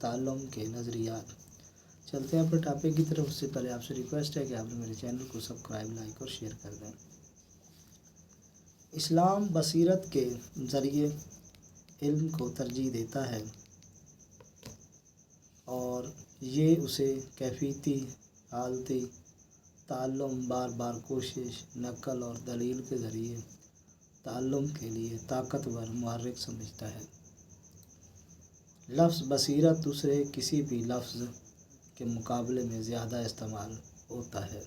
تعلم کے نظریات۔ چلتے ہیں اپنے ٹاپک کی طرف۔ اس سے پہلے آپ سے ریکویسٹ ہے کہ آپ میرے چینل کو سبسکرائب، لائک اور شیئر کر دیں۔ اسلام بصیرت کے ذریعے علم کو ترجیح دیتا ہے اور یہ اسے کیفیتی حالتی تعلم، بار بار کوشش، نقل اور دلیل کے ذریعے تعلم کے لیے طاقتور محرک سمجھتا ہے۔ لفظ بصیرت دوسرے کسی بھی لفظ کے مقابلے میں زیادہ استعمال ہوتا ہے،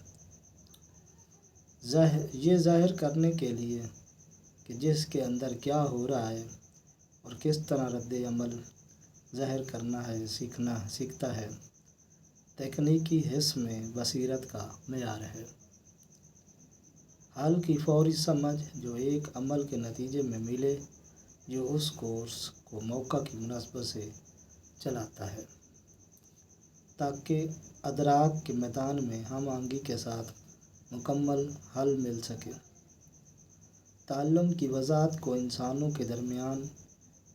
یہ ظاہر کرنے کے لیے کہ جس کے اندر کیا ہو رہا ہے اور کس طرح رد عمل ظاہر کرنا ہے سیکھتا ہے۔ تکنیکی حس میں بصیرت کا معیار ہے حل کی فوری سمجھ جو ایک عمل کے نتیجے میں ملے، جو اس کورس کو موقع کی مناسبت سے چلاتا ہے تاکہ ادراک کے میدان میں ہم آہنگی کے ساتھ مکمل حل مل سکے۔ تعلم کی وضاحت کو انسانوں کے درمیان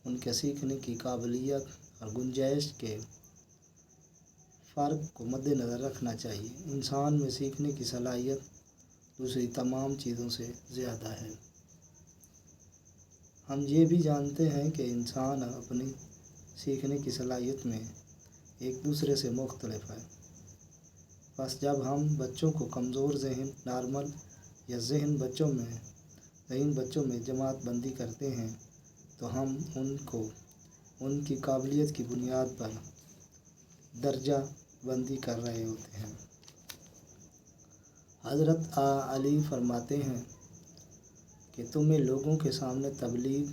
ان کے سیکھنے کی قابلیت اور گنجائش کے فرق کو مد نظر رکھنا چاہیے۔ انسان میں سیکھنے کی صلاحیت دوسری تمام چیزوں سے زیادہ ہے۔ ہم یہ بھی جانتے ہیں کہ انسان اپنی سیکھنے کی صلاحیت میں ایک دوسرے سے مختلف ہے۔ بس جب ہم بچوں کو کمزور ذہن، نارمل یا ذہین بچوں میں جماعت بندی کرتے ہیں تو ہم ان کو ان کی قابلیت کی بنیاد پر درجہ بندی کر رہے ہوتے ہیں۔ حضرت علی فرماتے ہیں کہ تمہیں لوگوں کے سامنے تبلیغ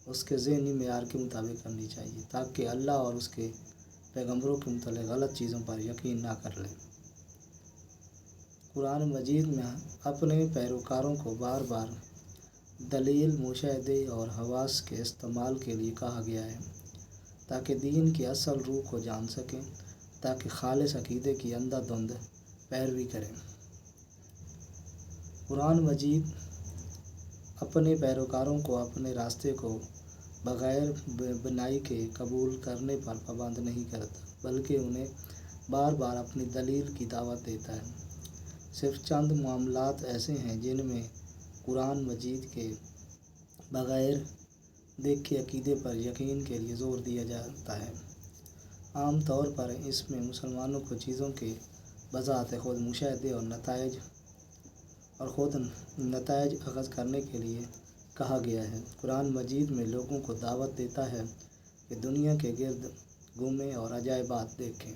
اس کے ذہنی معیار کے مطابق کرنی چاہیے تاکہ اللہ اور اس کے پیغمبروں کے متعلق غلط چیزوں پر یقین نہ کر لیں۔ قرآن مجید میں اپنے پیروکاروں کو بار بار دلیل، مشاہدے اور حواس کے استعمال کے لیے کہا گیا ہے تاکہ دین کی اصل روح کو جان سکیں، تاکہ خالص عقیدے کی اندھا دھند پیروی کریں۔ قرآن مجید اپنے پیروکاروں کو اپنے راستے کو بغیر بینائی کے قبول کرنے پر پابند نہیں کرتا، بلکہ انہیں بار بار اپنی دلیل کی دعوت دیتا ہے۔ صرف چند معاملات ایسے ہیں جن میں قرآن مجید کے بغیر دیکھے عقیدے پر یقین کے لیے زور دیا جاتا ہے۔ عام طور پر اس میں مسلمانوں کو چیزوں کے بذات خود مشاہدے اور خود نتائج اخذ کرنے کے لیے کہا گیا ہے۔ قرآن مجید میں لوگوں کو دعوت دیتا ہے کہ دنیا کے گرد گھومیں اور عجائبات دیکھیں۔